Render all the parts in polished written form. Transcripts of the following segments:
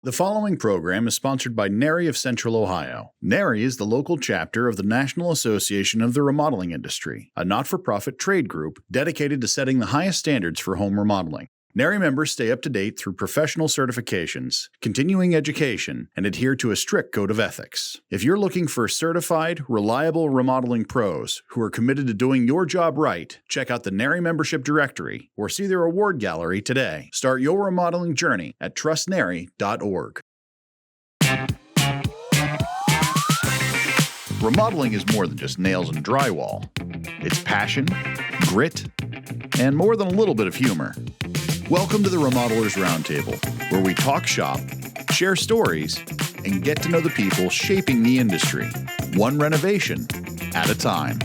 The following program is sponsored by NARI of Central Ohio. NARI is the local chapter of the National Association of the Remodeling Industry, a not-for-profit trade group dedicated to setting the highest standards for home remodeling. NARI members stay up to date through professional certifications, continuing education, and adhere to a strict code of ethics. If you're looking for certified, reliable remodeling pros who are committed to doing your job right, check out the NARI membership directory or see their award gallery today. Start your remodeling journey at trustnari.org. Remodeling is more than just nails and drywall. It's passion, grit, and more than a little bit of humor. Welcome to the Remodelers Roundtable, where we talk shop, share stories, and get to know the people shaping the industry, one renovation at a time.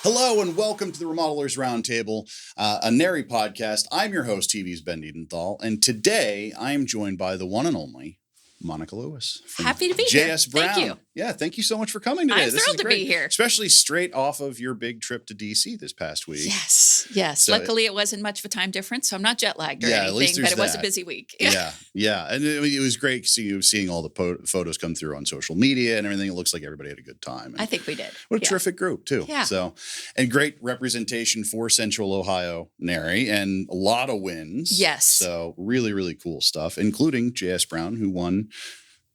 Hello and welcome to the Remodelers Roundtable, a NARI podcast. I'm your host, TV's Ben Edenthal, and today I am joined by the one and only Monica Lewis. Happy to be here. JS Brown. Thank you. Yeah, thank you so much for coming today. I'm thrilled to be here. Especially straight off of your big trip to DC this past week. Yes. So, luckily, it wasn't much of a time difference, so I'm not jet lagged or at least anything, but it was a busy week. Yeah. And it was great seeing all the photos come through on social media and everything. It looks like everybody had a good time. And I think we did. What a terrific group, too. Yeah. So, and great representation for Central Ohio NARI and a lot of wins. Yes. So, really, really cool stuff, including JS Brown, who won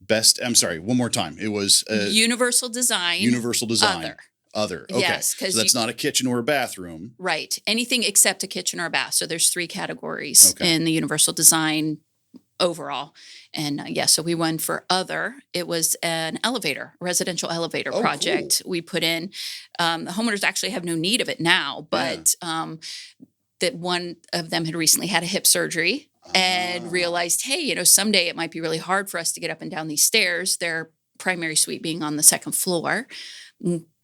one more time. It was Universal Design. Other. Okay. Yes, so that's not a kitchen or a bathroom. Right. Anything except a kitchen or a bath. So there's 3 categories in the Universal Design overall. And so we won for Other. It was an residential elevator project we put in. The homeowners actually have no need of it now, but that one of them had recently had a hip surgery. And realized, hey, someday it might be really hard for us to get up and down these stairs, their primary suite being on the second floor.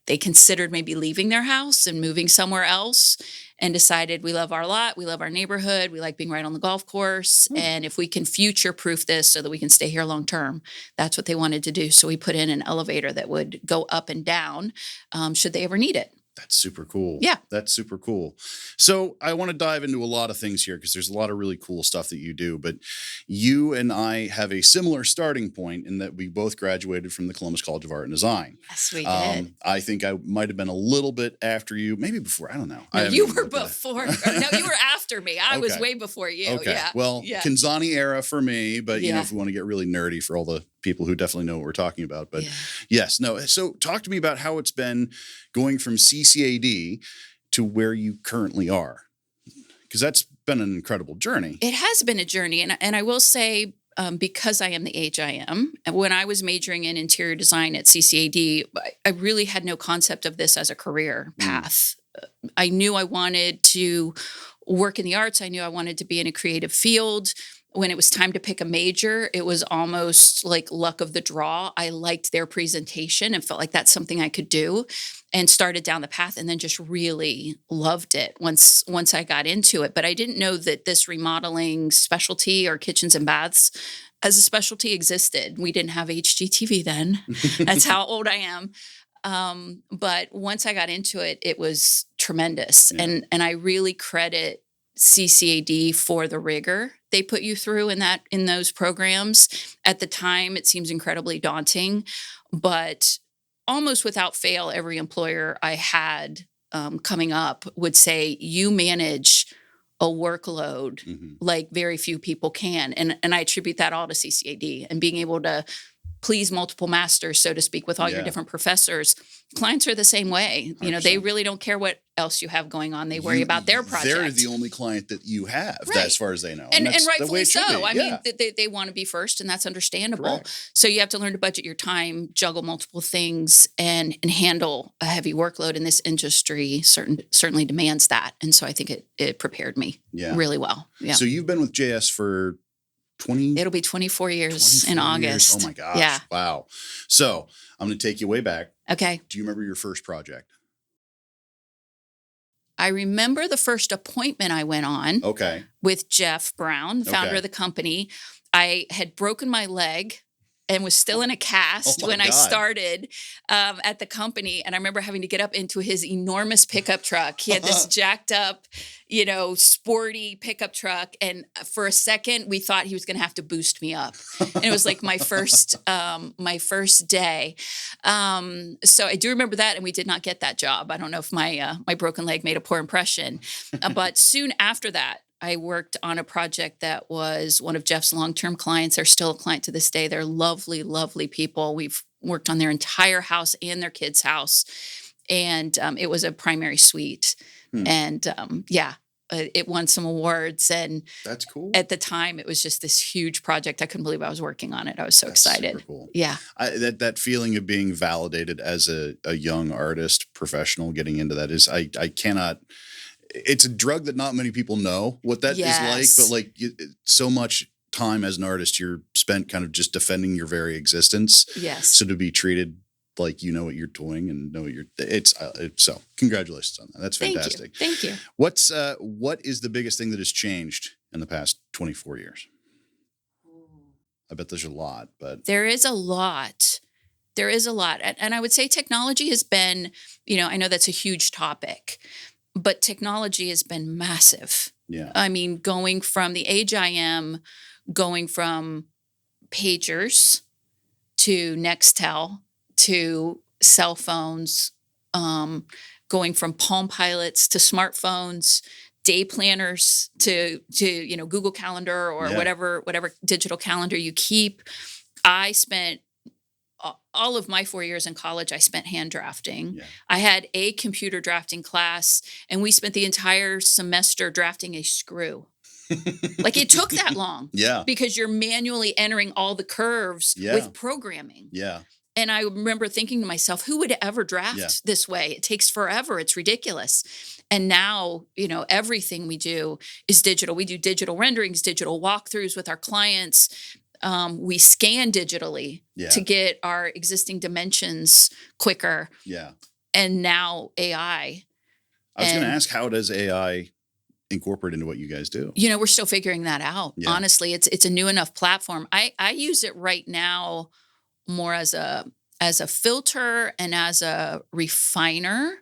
They considered maybe leaving their house and moving somewhere else and decided we love our lot, we love our neighborhood, we like being right on the golf course. And if we can future-proof this so that we can stay here long term, that's what they wanted to do. So we put in an elevator that would go up and down should they ever need it. That's super cool. Yeah. That's super cool. So I want to dive into a lot of things here because there's a lot of really cool stuff that you do. But you and I have a similar starting point in that we both graduated from the Columbus College of Art and Design. Yes, we did. I think I might have been a little bit after you, maybe before. I don't know. No, you were before. No, you were after me. I was way before you. Okay. Yeah. Well, Kanzani era for me, but if we want to get really nerdy for all the people who definitely know what we're talking about. But so talk to me about how it's been going from CCAD to where you currently are, because that's been an incredible journey. It has been a journey. And I will say, because I am the age I am, when I was majoring in interior design at CCAD, I really had no concept of this as a career path. I knew I wanted to work in the arts. I knew I wanted to be in a creative field. When it was time to pick a major, it was almost like luck of the draw. I liked their presentation and felt like that's something I could do, and started down the path and then just really loved it once I got into it. But I didn't know that this remodeling specialty or kitchens and baths as a specialty existed. We didn't have HGTV then. That's how old I am. But once I got into it, it was tremendous. Yeah. And I really credit CCAD for the rigor they put you through in those programs. At the time, it seems incredibly daunting, but almost without fail, every employer I had coming up would say, you manage a workload like very few people can. And I attribute that all to CCAD and being able to please multiple masters, so to speak, with all your different professors. Clients are the same way. 100%. They really don't care what else you have going on. They worry about their project. They're the only client that you have, as far as they know. And rightfully so. I mean, they want to be first, and that's understandable. Correct. So you have to learn to budget your time, juggle multiple things, and handle a heavy workload in this industry. Certainly demands that. And so I think it prepared me really well. Yeah. So you've been with JS for 20? It'll be 24 years in August. Oh my gosh. Yeah. Wow. So I'm going to take you way back. Okay. Do you remember your first project? I remember the first appointment I went on with Jeff Brown, the founder of the company. I had broken my leg and was still in a cast Oh my when I God. started at the company. And I remember having to get up into his enormous pickup truck. He had this jacked up, sporty pickup truck. And for a second, we thought he was going to have to boost me up. And it was like my first day. So I do remember that. And we did not get that job. I don't know if my broken leg made a poor impression. But soon after that, I worked on a project that was one of Jeff's long-term clients. They're still a client to this day. They're lovely, lovely people. We've worked on their entire house and their kids' house. And it was a primary suite. And it won some awards. And That's cool. at the time, it was just this huge project. I couldn't believe I was working on it. I was so That's excited. super cool. Yeah. That feeling of being validated as a young artist, professional, getting into that is, I cannot... It's a drug that not many people know what that is like, but so much time as an artist, you're spent kind of just defending your very existence. Yes. So to be treated like you know what you're doing and know so congratulations on that. That's fantastic. Thank you. What is the biggest thing that has changed in the past 24 years? I bet there's a lot, but there is a lot. There is a lot. And I would say technology has been, I know that's a huge topic, but technology has been massive. Yeah. I mean, going from the age I am, going from pagers to Nextel to cell phones, going from Palm Pilots to smartphones, day planners to Google Calendar or whatever digital calendar you keep. I spent all of my 4 years in college, I spent hand drafting. Yeah. I had a computer drafting class, and we spent the entire semester drafting a screw. Like it took that long. Yeah. Because you're manually entering all the curves with programming. Yeah. And I remember thinking to myself, who would ever draft this way? It takes forever. It's ridiculous. And now, everything we do is digital. We do digital renderings, digital walkthroughs with our clients. We scan digitally to get our existing dimensions quicker. Yeah. And now AI. I was going to ask, how does AI incorporate into what you guys do? We're still figuring that out. Yeah. Honestly, it's a new enough platform. I use it right now more as a filter and as a refiner.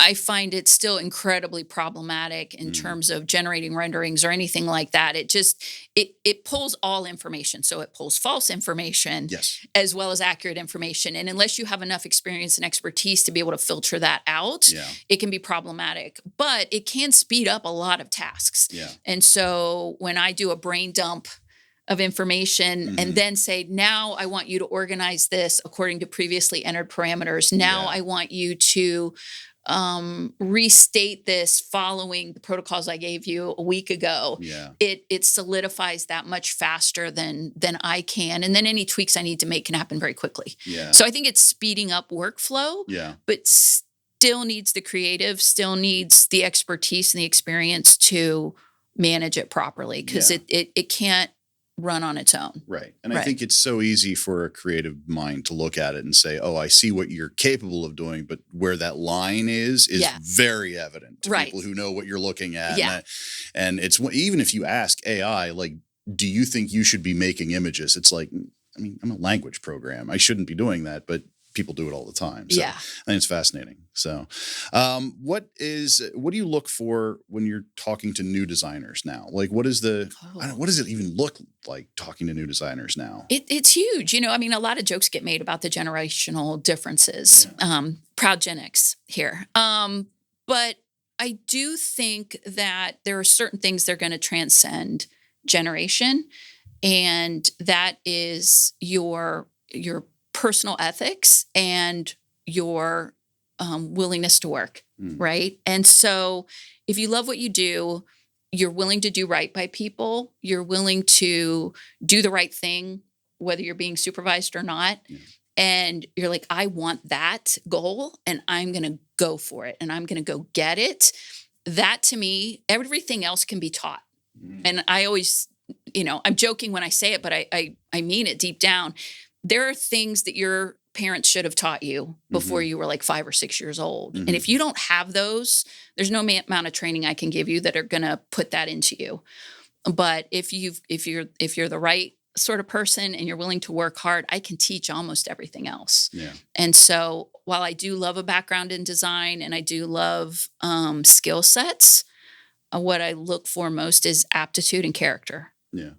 I find it still incredibly problematic in terms of generating renderings or anything like that. It pulls all information. So it pulls false information as well as accurate information. And unless you have enough experience and expertise to be able to filter that out, it can be problematic. But it can speed up a lot of tasks. Yeah. And so when I do a brain dump of information and then say, now I want you to organize this according to previously entered parameters. Now I want you to restate this following the protocols I gave you a week ago. Yeah. It solidifies that much faster than I can. And then any tweaks I need to make can happen very quickly. Yeah. So I think it's speeding up workflow, but still needs the creative, still needs the expertise and the experience to manage it properly because it can't run on its own. Right. And I think it's so easy for a creative mind to look at it and say, oh, I see what you're capable of doing, but where that line is very evident to people who know what you're looking at. Yeah. And it's even if you ask AI, like, do you think you should be making images? It's like, I mean, I'm a language program. I shouldn't be doing that, but people do it all the time. So I think it's fascinating. So what do you look for when you're talking to new designers now? Like what does it even look like talking to new designers now? It's huge. A lot of jokes get made about the generational differences. Proud Gen X here. But I do think that there are certain things that are going to transcend generation. And that is your personal ethics and your willingness to work, right? And so if you love what you do, you're willing to do right by people, you're willing to do the right thing, whether you're being supervised or not, and you're like, I want that goal and I'm going to go for it and I'm going to go get it. That to me, everything else can be taught. And I always, I'm joking when I say it, but I mean it deep down. There are things that your parents should have taught you before you were like 5 or 6 years old. And if you don't have those, there's no amount of training I can give you that are going to put that into you. But if you're the right sort of person and you're willing to work hard, I can teach almost everything else. Yeah. And so while I do love a background in design and I do love skill sets, what I look for most is aptitude and character. Yeah.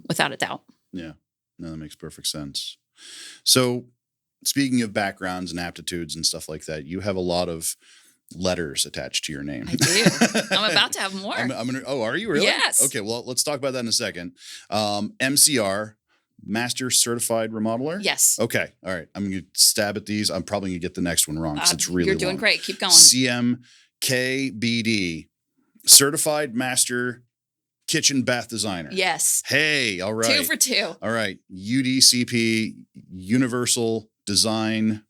Without a doubt. Yeah. No, that makes perfect sense. So speaking of backgrounds and aptitudes and stuff like that, you have a lot of letters attached to your name. I do. I'm about to have more. I'm gonna. Oh, are you really? Yes. Okay. Well, let's talk about that in a second. MCR, Master Certified Remodeler. Yes. Okay. All right. I'm gonna stab at these. I'm probably gonna get the next one wrong because it's really You're doing long. great. Keep going. CMKBD, Certified Master Kitchen Bath Designer. Yes. Hey. All right. 2 for 2. All right. UDCP, Universal Design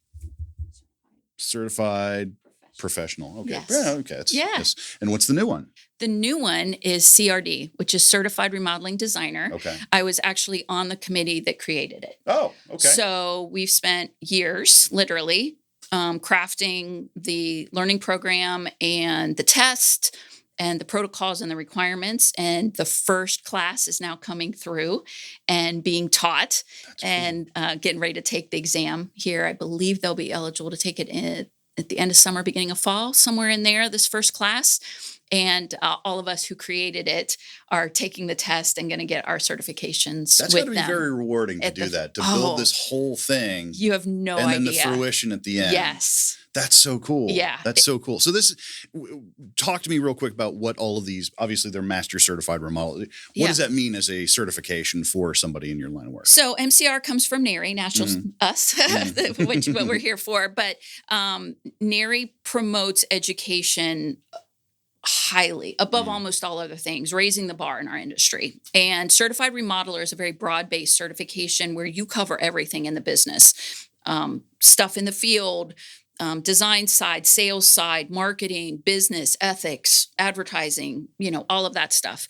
Certified Professional. Okay. Yes. Yeah, okay. Yes. And what's the new one? The new one is CRD, which is Certified Remodeling Designer. Okay. I was actually on the committee that created it. Oh, okay. So we've spent years, literally, crafting the learning program and the test and the protocols and the requirements. And the first class is now coming through and being taught. That's and getting ready to take the exam here. I believe they'll be eligible to take it at the end of summer, beginning of fall, somewhere in there, this first class. And all of us who created it are taking the test and going to get our certifications. That's with got to be them. very rewarding to do that, to build this whole thing. You have no idea. And then the fruition at the end. Yes. That's so cool. Yeah. That's so cool. So talk to me real quick about what all of these, obviously they're Master Certified Remodel. What does that mean as a certification for somebody in your line of work? So MCR comes from NARI, National Us, which what we're here for. But NARI promotes education highly above almost all other things, raising the bar in our industry. And Certified Remodeler is a very broad-based certification where you cover everything in the business, stuff in the field, design side, sales side, marketing, business, ethics, advertising, all of that stuff.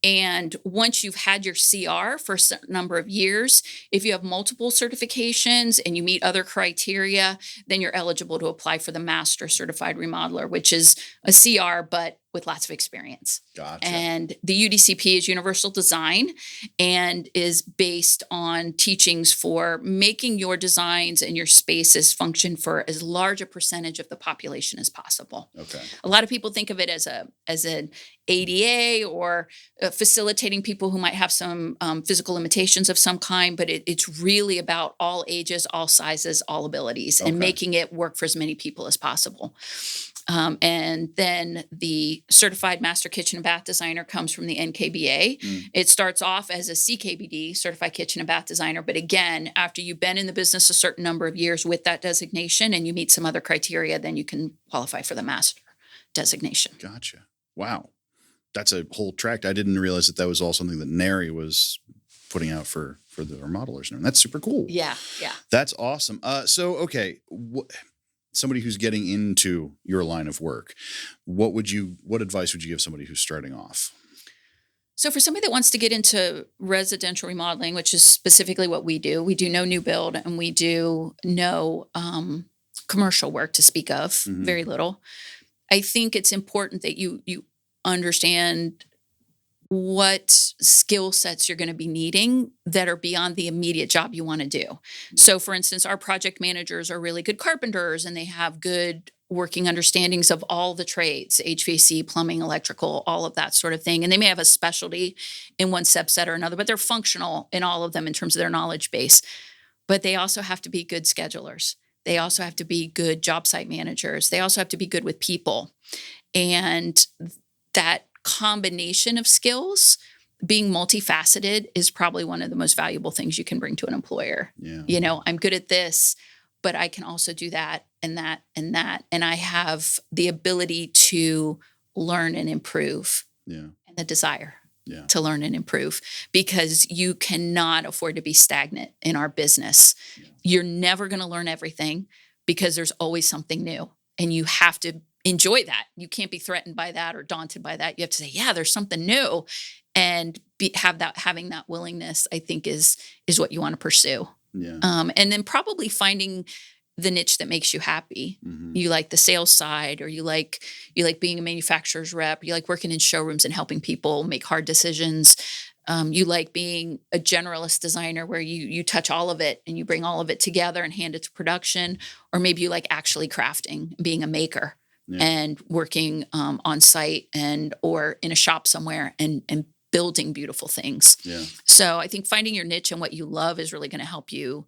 And once you've had your CR for a certain number of years, if you have multiple certifications and you meet other criteria, then you're eligible to apply for the Master Certified Remodeler, which is a CR, but with lots of experience. Gotcha. And the UDCP is Universal Design and is based on teachings for making your designs and your spaces function for as large a percentage of the population as possible. Okay. A lot of people think of it as an ADA or facilitating people who might have some physical limitations of some kind, but it's really about all ages, all sizes, all abilities, and making it work for as many people as possible. And then the Certified Master Kitchen and Bath Designer comes from the NKBA. It starts off as a CKBD, Certified Kitchen and Bath Designer. But again, after you've been in the business a certain number of years with that designation and you meet some other criteria, then you can qualify for the Master designation. Gotcha. Wow. That's a whole tract. I didn't realize that was all something that NARI was putting out for the remodelers. And that's super cool. Yeah. That's awesome. Somebody who's getting into your line of work, what advice would you give somebody who's starting off? So for somebody that wants to get into residential remodeling, which is specifically what we do no new build and we do no commercial work to speak of, very little. I think it's important that you understand what skill sets you're going to be needing that are beyond the immediate job you want to do. So for instance, our project managers are really good carpenters and they have good working understandings of all the trades, HVAC, plumbing, electrical, all of that sort of thing. And they may have a specialty in one subset or another, but they're functional in all of them in terms of their knowledge base. But they also have to be good schedulers. They also have to be good job site managers. They also have to be good with people. And that combination of skills, being multifaceted, is probably one of the most valuable things you can bring to an employer. Yeah. I'm good at this, but I can also do that and that and that. And I have the ability to learn and improve and the desire to learn and improve, because you cannot afford to be stagnant in our business. You're never going to learn everything because there's always something new, and you have to enjoy that. You can't be threatened by that or daunted by that. You have to say, yeah, there's something new, and having that willingness, I think is what you want to pursue. Yeah. And then probably finding the niche that makes you happy. You like the sales side, or you like being a manufacturer's rep. You like working in showrooms and helping people make hard decisions. You like being a generalist designer where you touch all of it and you bring all of it together and hand it to production, or maybe you like actually crafting, being a maker and working on site or in a shop somewhere and building beautiful things. Yeah. So I think finding your niche and what you love is really going to help you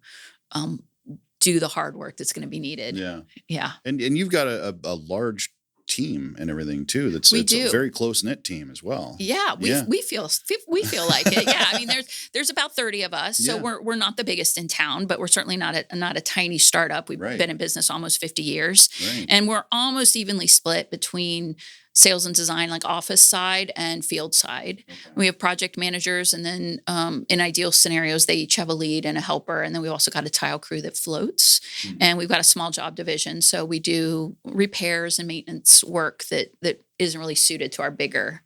do the hard work that's going to be needed. Yeah. Yeah. And you've got a large team and everything too. It's a very close knit team as well. Yeah, we feel like it. Yeah, I mean, there's about 30 of us, so we're not the biggest in town, but we're certainly not a tiny startup. We've been in business almost 50 years, and we're almost evenly split between sales and design, like office side and field side. Okay. We have project managers, and then in ideal scenarios, they each have a lead and a helper, and then we've also got a tile crew that floats, and we've got a small job division, so we do repairs and maintenance work that isn't really suited to our bigger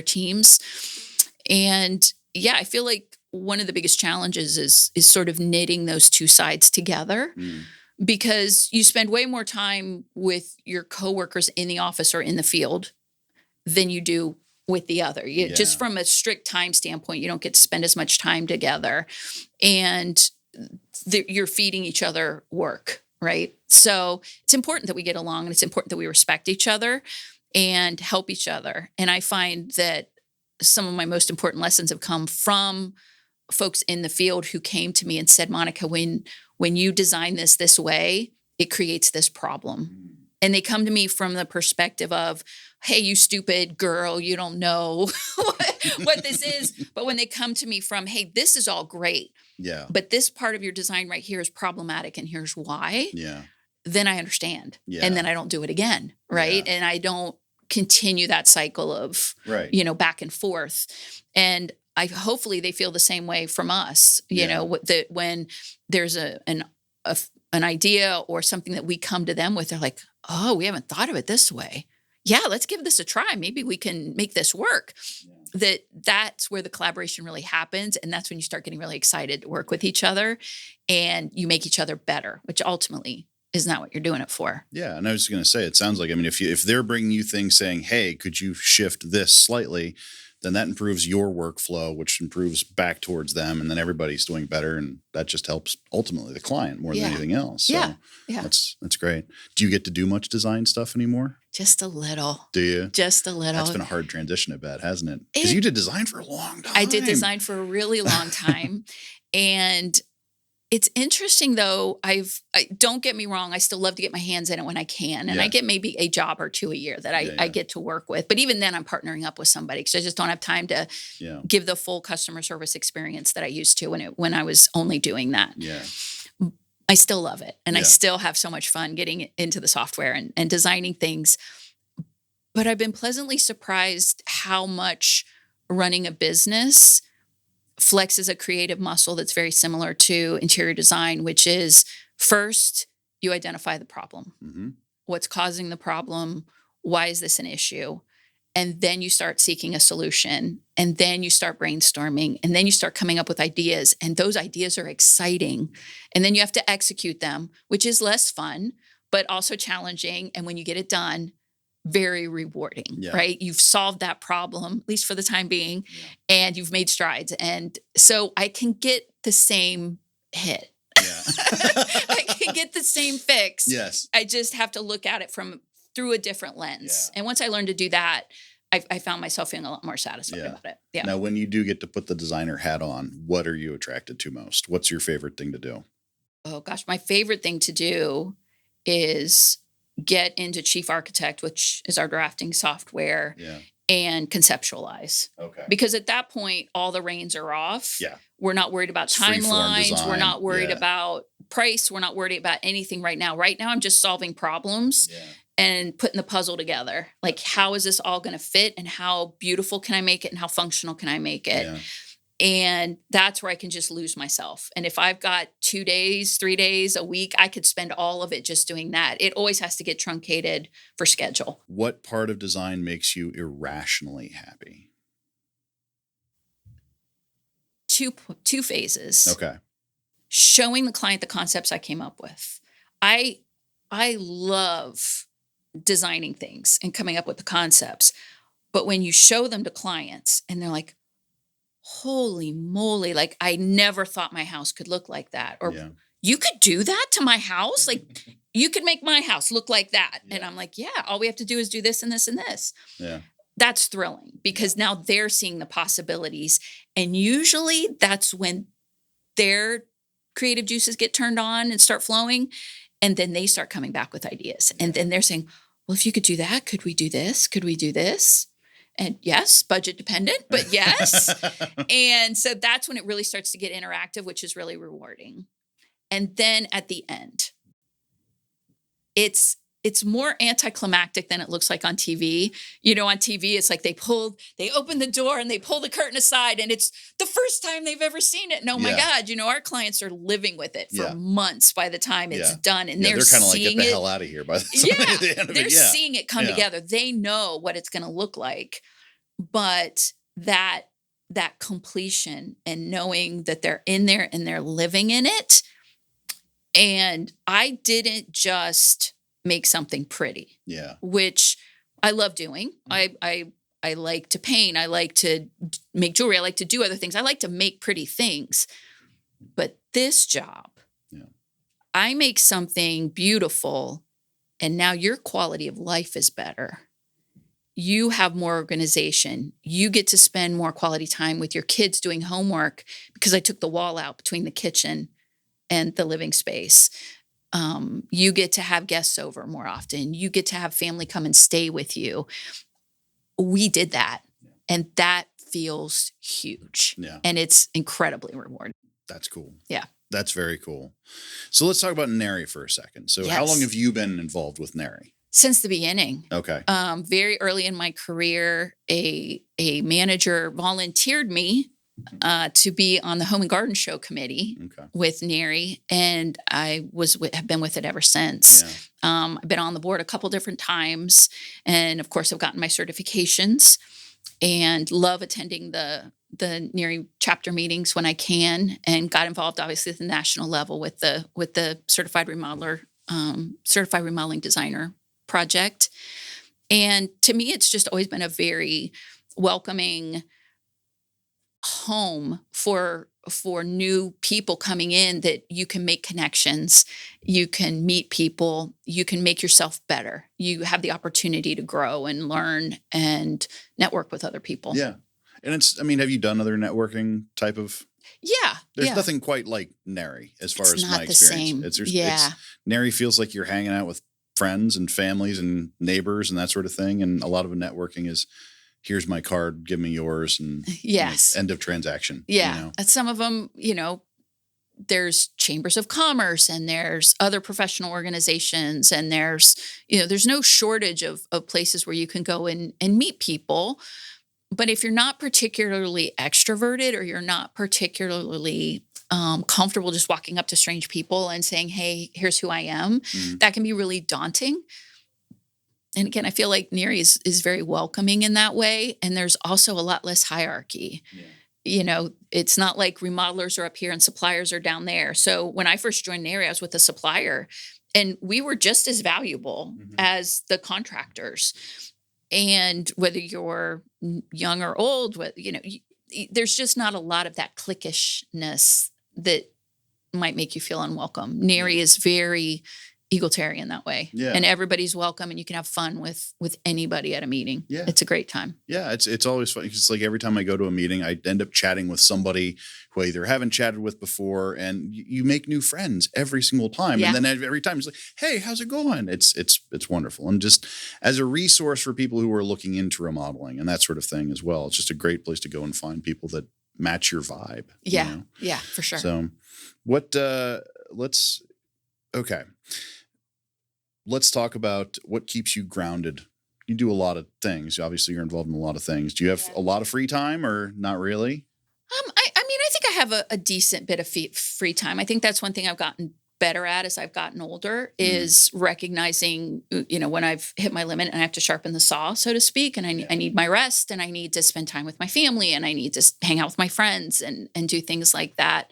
teams. And yeah, I feel like one of the biggest challenges is sort of knitting those two sides together. Because you spend way more time with your coworkers in the office or in the field than you do with the other. Just from a strict time standpoint, you don't get to spend as much time together, and you're feeding each other work, right? So it's important that we get along, and it's important that we respect each other and help each other. And I find that some of my most important lessons have come from folks in the field who came to me and said, Monica, when you design this way, it creates this problem. And they come to me from the perspective of, hey, you stupid girl, you don't know what this is. But when they come to me from, hey, this is all great, but this part of your design right here is problematic, and here's why, then I understand. And then I don't do it again, right? And I don't continue that cycle of, back and forth. And hopefully they feel the same way from us, you know, that when there's an idea or something that we come to them with, they're like, oh, we haven't thought of it this way. Yeah, let's give this a try. Maybe we can make this work. That's where the collaboration really happens. And that's when you start getting really excited to work with each other, and you make each other better, which ultimately is not what you're doing it for. Yeah. And I was going to say, it sounds like, I mean, if they're bringing you things saying, hey, could you shift this slightly, then that improves your workflow, which improves back towards them. And then everybody's doing better. And that just helps ultimately the client more than anything else. So that's great. Do you get to do much design stuff anymore? Just a little. Do you? Just a little. That's been a hard transition, I bet, hasn't it? Because you did design for a long time. I did design for a really long time. And it's interesting, though. Don't get me wrong. I still love to get my hands in it when I can. And I get maybe a job or two a year that I get to work with. But even then, I'm partnering up with somebody because I just don't have time to give the full customer service experience that I used to when I was only doing that. Yeah. I still love it. And I still have so much fun getting into the software and designing things. But I've been pleasantly surprised how much running a business flexes a creative muscle that's very similar to interior design, which is first, you identify the problem. Mm-hmm. What's causing the problem? Why is this an issue? And then you start seeking a solution, and then you start brainstorming, and then you start coming up with ideas, and those ideas are exciting. And then you have to execute them, which is less fun, but also challenging. And when you get it done, very rewarding, right? You've solved that problem, at least for the time being, and you've made strides. And so I can get the same hit. Yeah. I can get the same fix. Yes. I just have to look at it through a different lens. And once I learned to do that, I found myself feeling a lot more satisfied about it. Yeah. Now, when you do get to put the designer hat on, what are you attracted to most? What's your favorite thing to do? Oh gosh, my favorite thing to do is get into Chief Architect, which is our drafting software, and conceptualize. Okay. Because at that point, all the reins are off. Yeah. We're not worried about timelines. We're not worried about price. We're not worried about anything right now. Right now, I'm just solving problems and putting the puzzle together. Like, how is this all going to fit, and how beautiful can I make it, and how functional can I make it? Yeah. And that's where I can just lose myself. And if I've got 2 days, 3 days, a week, I could spend all of it just doing that. It always has to get truncated for schedule. What part of design makes you irrationally happy? Two phases. Okay. Showing the client the concepts I came up with. I love designing things and coming up with the concepts. But when you show them to clients and they're like, holy moly, like I never thought my house could look like that. Or Yeah. you could do that to my house? Like you could make my house look like that. Yeah. And I'm like, yeah, all we have to do is do this and this and this. Yeah. That's thrilling because now they're seeing the possibilities. And usually that's when their creative juices get turned on and start flowing. And then they start coming back with ideas. And then they're saying, well, if you could do that, could we do this? Could we do this? And yes, budget dependent, but yes. And so that's when it really starts to get interactive, which is really rewarding. And then at the end, it's more anticlimactic than it looks like on TV. You know, on TV, it's like they open the door and they pull the curtain aside and it's the first time they've ever seen it. And oh my God, you know, our clients are living with it for months by the time it's done. And they're kind of like, seeing get the hell out of here by the end of they're it. seeing it come together. They know what it's going to look like. But that completion and knowing that they're in there and they're living in it. And I didn't just make something pretty, which I love doing. I like to paint. I like to make jewelry. I like to do other things. I like to make pretty things. But this job, I make something beautiful, and now your quality of life is better. You have more organization. You get to spend more quality time with your kids doing homework because I took the wall out between the kitchen and the living space. You get to have guests over more often. You get to have family come and stay with you. We did that. And that feels huge. Yeah. And it's incredibly rewarding. That's cool. Yeah. That's very cool. So let's talk about Neri for a second. So how long have you been involved with Neri? Since the beginning. Okay. Very early in my career, a manager volunteered me to be on the Home and Garden Show committee with Neri, and I have been with it ever since. Yeah. I've been on the board a couple different times, and of course, I've gotten my certifications, and love attending the Neri chapter meetings when I can, and got involved obviously at the national level with the certified remodeler, certified remodeling designer project. And to me, it's just always been a very welcoming home for new people coming in, that you can make connections, you can meet people, you can make yourself better. You have the opportunity to grow and learn and network with other people. Yeah. And have you done other networking type of? Yeah. There's nothing quite like Neri as far as my experience. Same. Neri feels like you're hanging out with friends and families and neighbors and that sort of thing. And a lot of networking is, here's my card, give me yours, and end of transaction. Yeah. You know? And some of them, there's chambers of commerce and there's other professional organizations, and there's no shortage of places where you can go and meet people. But if you're not particularly extroverted, or you're not particularly comfortable just walking up to strange people and saying, hey, here's who I am, that can be really daunting. And again, I feel like Neri is very welcoming in that way. And there's also a lot less hierarchy. Yeah. It's not like remodelers are up here and suppliers are down there. So when I first joined Neri, I was with a supplier, and we were just as valuable as the contractors. And whether you're young or old, there's just not a lot of that cliquishness that might make you feel unwelcome. Neri is very egalitarian that way. Yeah. And everybody's welcome, and you can have fun with anybody at a meeting. Yeah. It's a great time. Yeah. It's always fun. It's like every time I go to a meeting, I end up chatting with somebody who I either haven't chatted with before, and you make new friends every single time. Yeah. And then every time it's like, hey, how's it going? It's wonderful. And just as a resource for people who are looking into remodeling and that sort of thing as well, it's just a great place to go and find people that match your vibe. Yeah. Yeah, for sure. So let's talk about what keeps you grounded. You do a lot of things. Obviously, you're involved in a lot of things. Do you have a lot of free time, or not really? I think I have a decent bit of free time. I think that's one thing I've gotten better at as I've gotten older, is recognizing, when I've hit my limit and I have to sharpen the saw, so to speak, and I need my rest, and I need to spend time with my family, and I need to hang out with my friends and do things like that.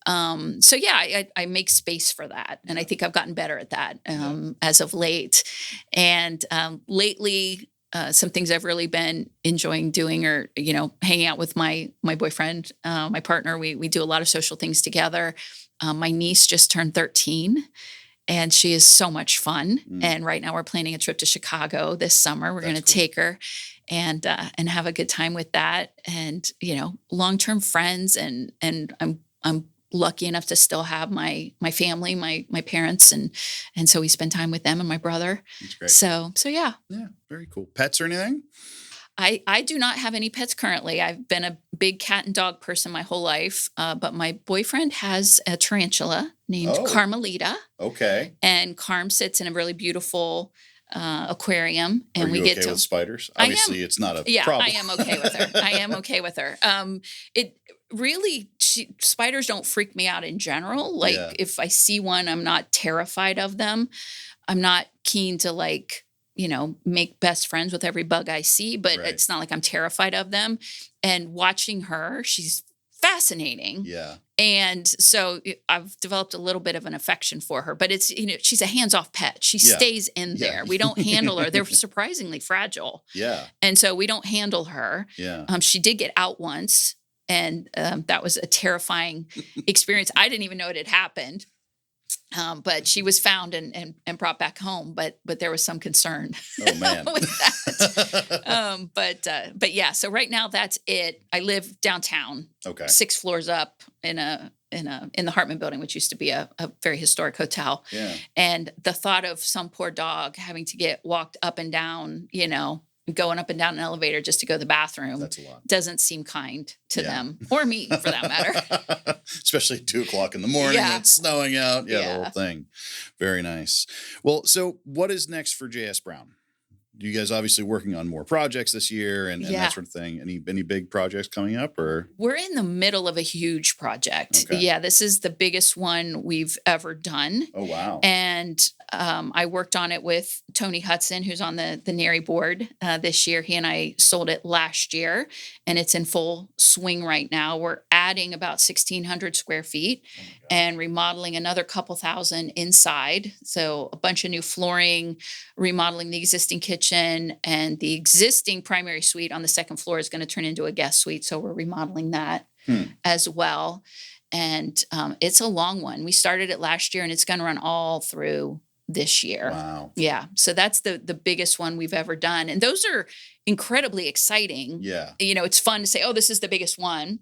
I make space for that. And I think I've gotten better at that as of late. And lately, some things I've really been enjoying doing are, hanging out with my boyfriend, my partner. We do a lot of social things together. My niece just turned 13. And she is so much fun. And right now we're planning a trip to Chicago this summer. We're going to take her and have a good time with that. And, long-term friends. And I'm lucky enough to still have my family, my parents. And so we spend time with them and my brother. That's great. So yeah. Yeah. Very cool. Pets or anything? I do not have any pets currently. I've been a big cat and dog person my whole life, but my boyfriend has a tarantula named Carmelita. Okay. And Carm sits in a really beautiful aquarium, and Are we you get okay to. with spiders? Obviously, it's not a problem. I am okay with her. I am okay with her. It really spiders don't freak me out in general. Like if I see one, I'm not terrified of them. I'm not keen to make best friends with every bug I see, but it's not like I'm terrified of them. And watching her, she's fascinating. Yeah. And so I've developed a little bit of an affection for her, but it's, she's a hands-off pet. She stays in there. We don't handle her. They're surprisingly fragile. Yeah. And so we don't handle her. Yeah. She did get out once, and that was a terrifying experience. I didn't even know it had happened. But she was found and brought back home, but there was some concern with that. But yeah, so right now that's it. I live downtown, 6 floors up in the Hartman building, which used to be a very historic hotel. Yeah. And the thought of some poor dog having to get walked up and down, going up and down an elevator just to go to the bathroom. That's a lot. Doesn't seem kind to them or me for that matter. Especially at 2:00 in the morning when it's snowing out. Yeah, the whole thing. Very nice. Well, so what is next for J.S. Brown? You guys obviously working on more projects this year and that sort of thing. Any big projects coming up or? We're in the middle of a huge project. Okay. Yeah, this is the biggest one we've ever done. Oh, wow. And I worked on it with Tony Hudson, who's on the NARI board this year. He and I sold it last year, and it's in full swing right now. We're adding about 1,600 square feet and remodeling another couple thousand inside. So a bunch of new flooring, remodeling the existing kitchen, and the existing primary suite on the second floor is going to turn into a guest suite. So we're remodeling that as well. And it's a long one. We started it last year, and it's going to run all through this year. Wow. Yeah. So that's the biggest one we've ever done. And those are incredibly exciting. Yeah. It's fun to say, oh, this is the biggest one.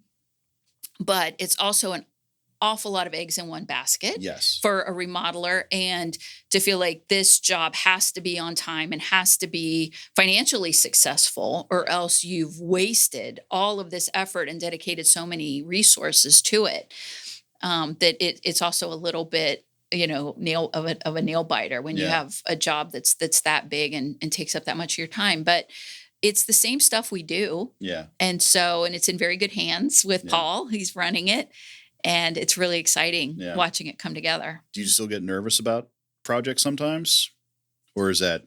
But it's also an awful lot of eggs in one basket for a remodeler, and to feel like this job has to be on time and has to be financially successful, or else you've wasted all of this effort and dedicated so many resources to it, that it's also a little bit nail of a nail biter when you have a job that's that big and takes up that much of your time. But it's the same stuff we do. Yeah. And it's in very good hands with Paul. He's running it. And it's really exciting watching it come together. Do you still get nervous about projects sometimes? Or is that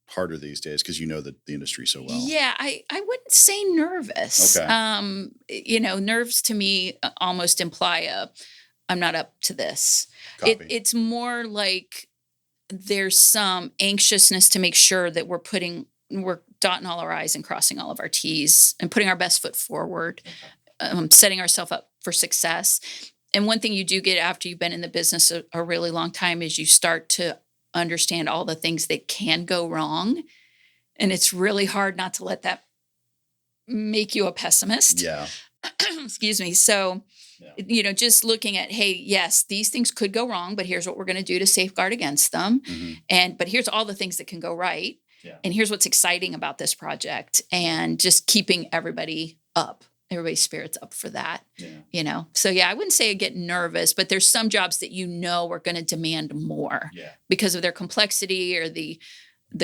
harder these days because you know the industry so well? Yeah, I wouldn't say nervous. Okay. Nerves to me almost imply I'm not up to this. It's more like there's some anxiousness to make sure that we're dotting all our I's and crossing all of our T's and putting our best foot forward, setting ourselves up for success. And one thing you do get after you've been in the business a really long time is you start to understand all the things that can go wrong. And it's really hard not to let that make you a pessimist. Yeah. Excuse me. So, just looking at, hey, yes, these things could go wrong, but here's what we're going to do to safeguard against them. Mm-hmm. But here's all the things that can go right. Yeah. And here's what's exciting about this project, and just keeping everybody's spirits up for that, So yeah, I wouldn't say I get nervous, but there's some jobs that are going to demand more because of their complexity or the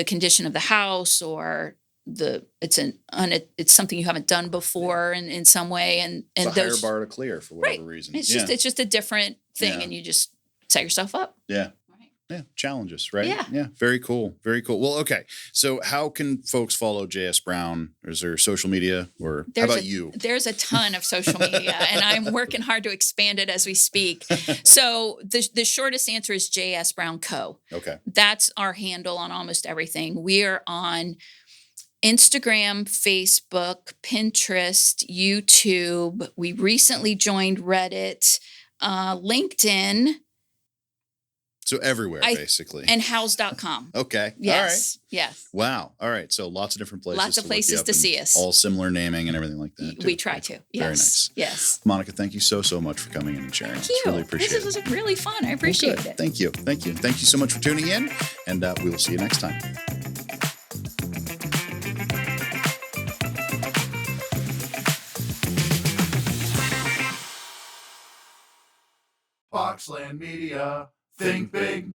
condition of the house, or it's something you haven't done before in some way. And it's a higher bar to clear for whatever reason. It's just a different thing, and you just set yourself up. Yeah. Yeah, challenges, right? Yeah. Very cool. Very cool. Well, okay. So how can folks follow J.S. Brown? Is there social media, or how about you? There's a ton of social media, and I'm working hard to expand it as we speak. So the shortest answer is J.S. Brown Co. Okay. That's our handle on almost everything. We are on Instagram, Facebook, Pinterest, YouTube. We recently joined Reddit, LinkedIn, So everywhere, basically. and house.com. Okay. Yes. All right. Yes. Wow. All right. So lots of different places. Lots of places to see us. All similar naming and everything like that. We try to. Yes. Very nice. Yes. Monica, thank you so much for coming in and sharing. Thank you. Really appreciate it. This was really fun. I appreciate it. Thank you. Thank you. Thank you so much for tuning in, and we will see you next time. Boxland Media. Think big.